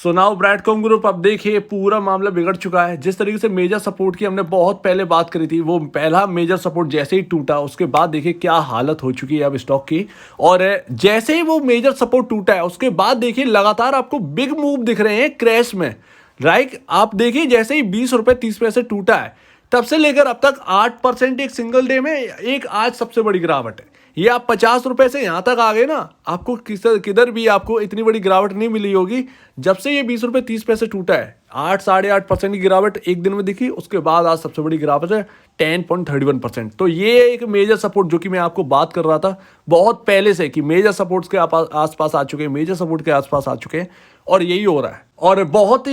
So now ब्रैडकॉम group, अब देखिए पूरा मामला बिगड़ चुका है। जिस तरीके से मेजर सपोर्ट की हमने बहुत पहले बात करी थी, वो पहला मेजर सपोर्ट जैसे ही टूटा उसके बाद देखिए क्या हालत हो चुकी है अब स्टॉक की। और जैसे ही वो मेजर सपोर्ट टूटा है उसके बाद देखिए लगातार आपको बिग मूव दिख रहे हैं क्रैश में। राइट, आप देखिए जैसे ही 20 रुपए 30 पैसे टूटा है तब से लेकर अब तक 8% एक सिंगल डे में, एक आज सबसे बड़ी गिरावट है। ये आप 50 रुपए से यहां तक आ गए ना, आपको किधर भी आपको इतनी बड़ी गिरावट नहीं मिली होगी। जब से ये 20 रुपए 30 पैसे टूटा है 8 साढ़े 8% की गिरावट एक दिन में दिखी। उसके बाद आज सबसे बड़ी गिरावट है 10.31%। तो ये एक मेजर सपोर्ट जो कि मैं आपको बात कर रहा था बहुत पहले से कि मेजर सपोर्ट्स के आसपास आ चुके हैं, मेजर सपोर्ट के आसपास आ चुके हैं और यही हो रहा है। और बहुत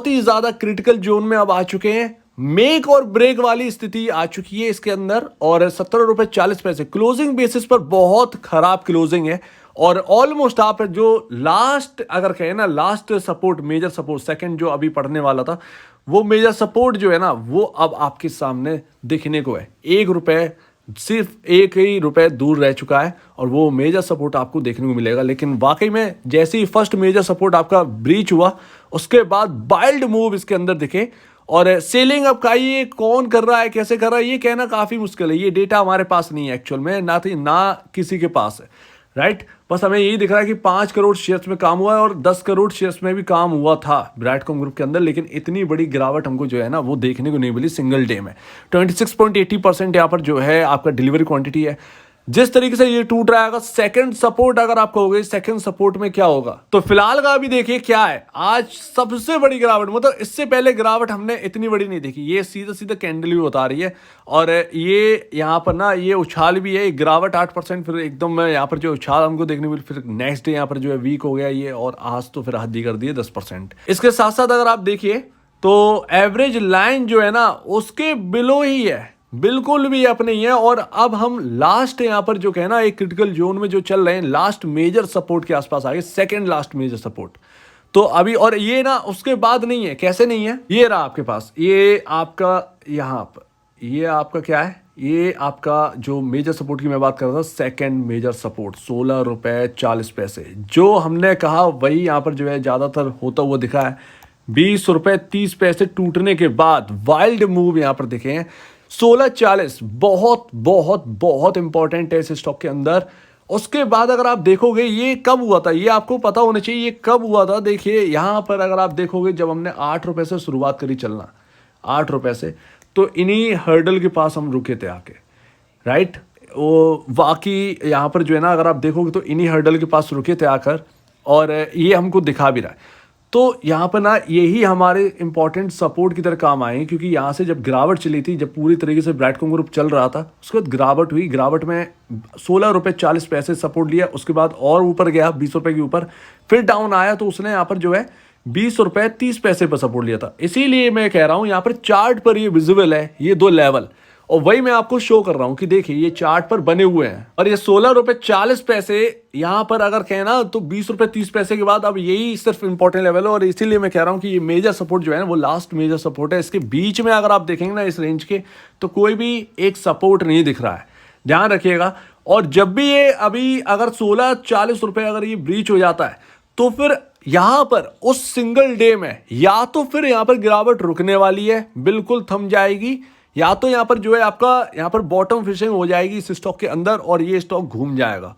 ही ज्यादा क्रिटिकल जोन में अब आ चुके हैं। मेक और ब्रेक वाली स्थिति आ चुकी है इसके अंदर। और 17 रुपए 40 पैसे क्लोजिंग बेसिस पर बहुत खराब क्लोजिंग है। और ऑलमोस्ट आप जो लास्ट अगर कहें ना, last support major support second जो अभी पढ़ने वाला था, वो मेजर सपोर्ट जो है ना वो अब आपके सामने दिखने को है। 1 रुपए, सिर्फ 1 ही रुपए दूर रह चुका है और वो मेजर सपोर्ट आपको देखने को मिलेगा। लेकिन वाकई में जैसे ही फर्स्ट मेजर सपोर्ट आपका ब्रीच हुआ उसके बाद वाइल्ड मूव इसके अंदर दिखे। और सेलिंग अब का ये कौन कर रहा है, कैसे कर रहा है, ये कहना काफी मुश्किल है। ये डेटा हमारे पास नहीं है एक्चुअल में, ना किसी के पास है। राइट, बस हमें यही दिख रहा है कि 5 करोड़ शेयर्स में काम हुआ है और 10 करोड़ शेयर्स में भी काम हुआ था ब्रैडकॉम ग्रुप के अंदर। लेकिन इतनी बड़ी गिरावट हमको जो है ना वो देखने को नहीं मिली सिंगल डे में। 26.80% यहाँ पर जो है आपका डिलीवरी क्वांटिटी है। जिस तरीके से ये टूट रहा है, सेकंड सपोर्ट अगर आप कहोगे सेकंड सपोर्ट में क्या होगा, तो फिलहाल का अभी देखिए क्या है। आज सबसे बड़ी गिरावट, मतलब इससे पहले गिरावट हमने इतनी बड़ी नहीं देखी। ये सीधा सीधा कैंडल भी बता रही है और ये यहाँ पर ना ये उछाल भी है, गिरावट 8%, फिर एकदम यहाँ पर जो उछाल हमको देखने को मिली, फिर नेक्स्ट डे यहाँ पर जो है वीक हो गया ये, और आज तो फिर हद ही कर दिए 10%। इसके साथ साथ अगर आप देखिए तो एवरेज लाइन जो है ना उसके बिलो ही है, बिल्कुल भी अप नहीं है। और अब हम लास्ट यहाँ पर जो कहना एक क्रिटिकल जोन में जो चल रहे हैं, लास्ट मेजर सपोर्ट के आसपास आ गए, सेकंड लास्ट मेजर सपोर्ट। तो अभी और ये ना उसके बाद नहीं है। कैसे नहीं है, ये रहा आपके पास, ये आपका यहाँ पर, ये आपका क्या है, ये आपका जो मेजर सपोर्ट की मैं बात कर रहा था, सेकंड मेजर सपोर्ट 16 रुपए 40 पैसे। जो हमने कहा वही यहाँ पर जो है ज्यादातर होता हुआ दिखा है। 20 रुपए 30 पैसे टूटने के बाद वाइल्ड मूव यहाँ पर दिखे हैं 16.40। बहुत बहुत बहुत इंपॉर्टेंट है इस स्टॉक के अंदर। उसके बाद अगर आप देखोगे ये कब हुआ था, ये आपको पता होना चाहिए ये कब हुआ था। देखिए यहां पर अगर आप देखोगे जब हमने 8 रुपए से शुरुआत करी चलना, 8 रुपए से, तो इन्हीं हर्डल के पास हम रुके थे आके। राइट, वो बाकी यहां पर जो है ना अगर आप देखोगे तो इन्हीं हर्डल के पास रुके थे आकर, और ये हमको दिखा भी रहा है। तो यहाँ पर ना यही हमारे इंपॉर्टेंट सपोर्ट की तरह काम आए हैं, क्योंकि यहाँ से जब गिरावट चली थी, जब पूरी तरीके से ब्रैडकॉम ग्रुप चल रहा था, उसके बाद गिरावट हुई। गिरावट में 16 रुपए 40 पैसे सपोर्ट लिया, उसके बाद और ऊपर गया 20 रुपए के ऊपर, फिर डाउन आया तो उसने यहाँ पर जो है 20 रुपए 30 पैसे पर सपोर्ट लिया था। इसीलिए मैं कह रहा हूँ यहाँ पर चार्ट पर ये विजिबल है ये दो लेवल, और वही मैं आपको शो कर रहा हूं कि देखिए ये चार्ट पर बने हुए हैं। और ये 16 रुपए 40 पैसे यहां पर अगर कहना तो 20 रुपए 30 पैसे के बाद अब यही सिर्फ इंपॉर्टेंट लेवल है। और इसीलिए मैं कह रहा हूं कि ये मेजर सपोर्ट जो है ना वो लास्ट मेजर सपोर्ट है। इसके बीच में अगर आप देखेंगे ना इस रेंज के, तो कोई भी एक सपोर्ट नहीं दिख रहा है, ध्यान रखिएगा। और जब भी ये अभी अगर 16-40 रुपए अगर ये ब्रीच हो जाता है तो फिर यहां पर उस सिंगल डे में या तो फिर यहां पर गिरावट रुकने वाली है, बिल्कुल थम जाएगी, या तो यहां पर जो है आपका यहां पर बॉटम फिशिंग हो जाएगी इस स्टॉक के अंदर और ये स्टॉक घूम जाएगा।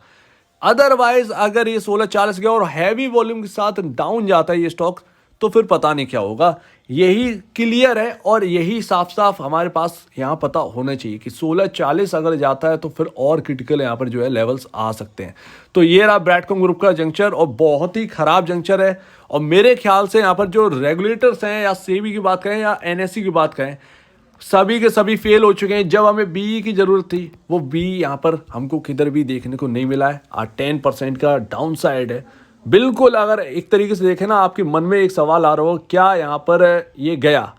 अदरवाइज अगर ये 16-40 गया और हैवी वॉल्यूम के साथ डाउन जाता है ये स्टॉक, तो फिर पता नहीं क्या होगा। यही क्लियर है और यही साफ साफ हमारे पास यहां पता होना चाहिए कि 16-40 अगर जाता है तो फिर और क्रिटिकल यहां पर जो है लेवल्स आ सकते हैं। तो ये रहा ब्रैडकॉम ग्रुप का जंक्चर, और बहुत ही खराब जंक्चर है। और मेरे ख्याल से यहां पर जो रेगुलेटर्स हैं, या सेबी की बात करें या एनएससी की बात करें, सभी के सभी फेल हो चुके हैं। जब हमें बी की जरूरत थी वो बी यहाँ पर हमको किधर भी देखने को नहीं मिला है। 10% का डाउन साइड है बिल्कुल। अगर एक तरीके से देखें ना, आपके मन में एक सवाल आ रहा हो क्या यहाँ पर ये गया,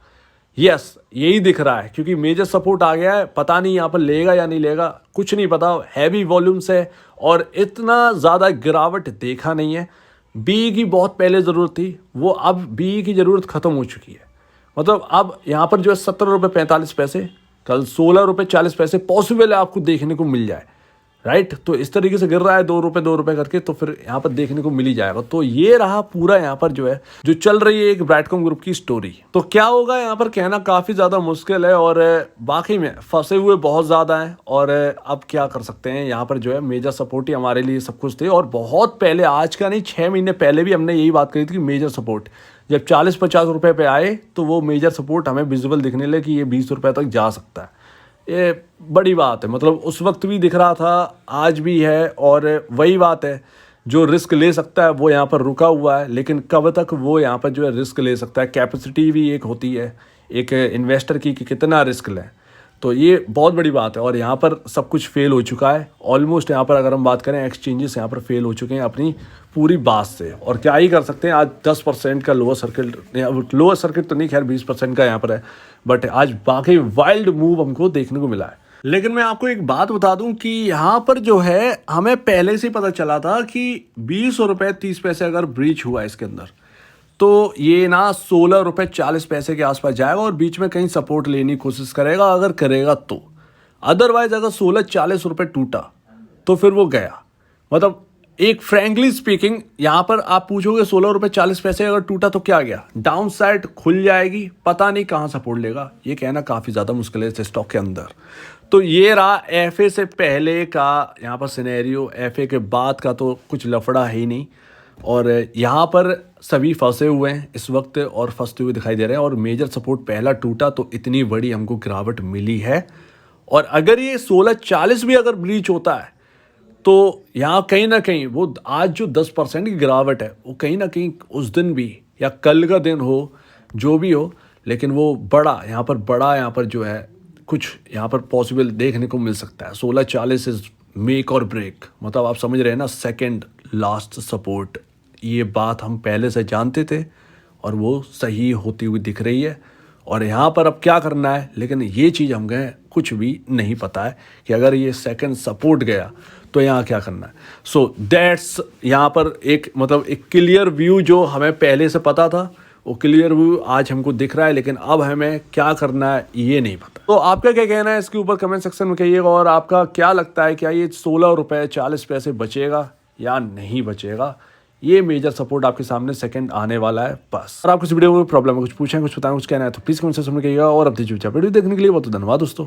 यस यही दिख रहा है, क्योंकि मेजर सपोर्ट आ गया है। पता नहीं यहाँ पर लेगा या नहीं लेगा, कुछ नहीं पता। हैवी वॉल्यूम्स है और इतना ज़्यादा गिरावट देखा नहीं है। बी की बहुत पहले ज़रूरत थी, वो अब बी की ज़रूरत ख़त्म हो चुकी है। मतलब अब यहाँ पर जो है 17 रुपए 45 पैसे, कल 16 रुपए 40 पैसे पॉसिबल है आपको देखने को मिल जाए। राइट। तो इस तरीके से गिर रहा है 2 रुपए करके, तो फिर यहाँ पर देखने को मिल ही जाएगा। तो ये रहा पूरा यहाँ पर जो है जो चल रही है एक ब्राइटकॉम ग्रुप की स्टोरी। तो क्या होगा यहाँ पर कहना काफी ज्यादा मुश्किल है, और बाकी में फंसे हुए बहुत ज्यादा हैं। और अब क्या कर सकते हैं, यहाँ पर जो है मेजर सपोर्ट ही हमारे लिए सब कुछ थे। और बहुत पहले, आज का नहीं 6 महीने पहले भी हमने यही बात करी थी कि मेजर सपोर्ट जब 40-50 रुपए पे आए तो वो मेजर सपोर्ट हमें विजिबल दिखने लगे कि ये 20 रुपए तक जा सकता है। ये बड़ी बात है, मतलब उस वक्त भी दिख रहा था, आज भी है। और वही बात है, जो रिस्क ले सकता है वो यहाँ पर रुका हुआ है, लेकिन कब तक वो यहाँ पर जो है रिस्क ले सकता है। कैपेसिटी भी एक होती है एक इन्वेस्टर की कि कितना रिस्क लें। तो ये बहुत बड़ी बात है। और यहाँ पर सब कुछ फेल हो चुका है ऑलमोस्ट। यहाँ पर अगर हम बात करें, एक्सचेंजेस यहाँ पर फेल हो चुके हैं अपनी पूरी बात से। और क्या ही कर सकते हैं, आज 10% का लोअर सर्किट तो नहीं, खैर 20% का यहाँ पर है, बट आज बाकी वाइल्ड मूव हमको देखने को मिला है। लेकिन मैं आपको एक बात बता दूं कि यहाँ पर जो है हमें पहले से पता चला था कि 20 रुपये 30 पैसे अगर ब्रीच हुआ इसके अंदर, तो ये ना 16 रुपये 40 पैसे के आसपास जाएगा और बीच में कहीं सपोर्ट लेने की कोशिश करेगा, अगर करेगा तो। अदरवाइज अगर 16-40 रुपये टूटा तो फिर वो गया। मतलब एक फ्रैंकली स्पीकिंग, यहाँ पर आप पूछोगे 16 रुपये 40 पैसे अगर टूटा तो क्या गया, डाउन साइड खुल जाएगी, पता नहीं कहाँ सपोर्ट लेगा। ये कहना काफ़ी ज़्यादा मुश्किल है इस स्टॉक के अंदर। तो ये रहा एफए से पहले का यहाँ पर सिनेरियो, एफए के बाद का तो कुछ लफड़ा है ही नहीं। और यहाँ पर सभी फंसे हुए हैं इस वक्त और फंसते हुए दिखाई दे रहे हैं। और मेजर सपोर्ट पहला टूटा तो इतनी बड़ी हमको गिरावट मिली है। और अगर ये 16.40 भी अगर ब्रीच होता है तो यहाँ कहीं ना कहीं वो आज जो 10% की गिरावट है वो कहीं ना कहीं उस दिन भी या कल का दिन हो, जो भी हो, लेकिन वो बड़ा यहाँ पर जो है कुछ यहाँ पर पॉसिबल देखने को मिल सकता है। 16.40 इज मेक और ब्रेक, मतलब आप समझ रहे हैं ना, सेकंड लास्ट सपोर्ट। ये बात हम पहले से जानते थे और वो सही होती हुई दिख रही है। और यहाँ पर अब क्या करना है, लेकिन ये चीज़ हमें कुछ भी नहीं पता है कि अगर ये सेकंड सपोर्ट गया तो यहाँ क्या करना है। सो दैट्स यहाँ पर एक मतलब एक क्लियर व्यू जो हमें पहले से पता था, वो क्लियर व्यू आज हमको दिख रहा है, लेकिन अब हमें क्या करना है ये नहीं पता। तो आपका क्या कहना है इसके ऊपर कमेंट सेक्शन में कहिएगा। और आपका क्या लगता है, क्या ये 16 रुपये 40 पैसे बचेगा या नहीं बचेगा? ये मेजर सपोर्ट आपके सामने सेकंड आने वाला है बस। और आपको इस वीडियो में प्रॉब्लम है, कुछ पूछें, कुछ बताएं, कुछ कहना है तो प्लीज़ कमेंट सेक्शन में कहिएगा। और अब वीडियो देखने के लिए बहुत धन्यवाद दोस्तों।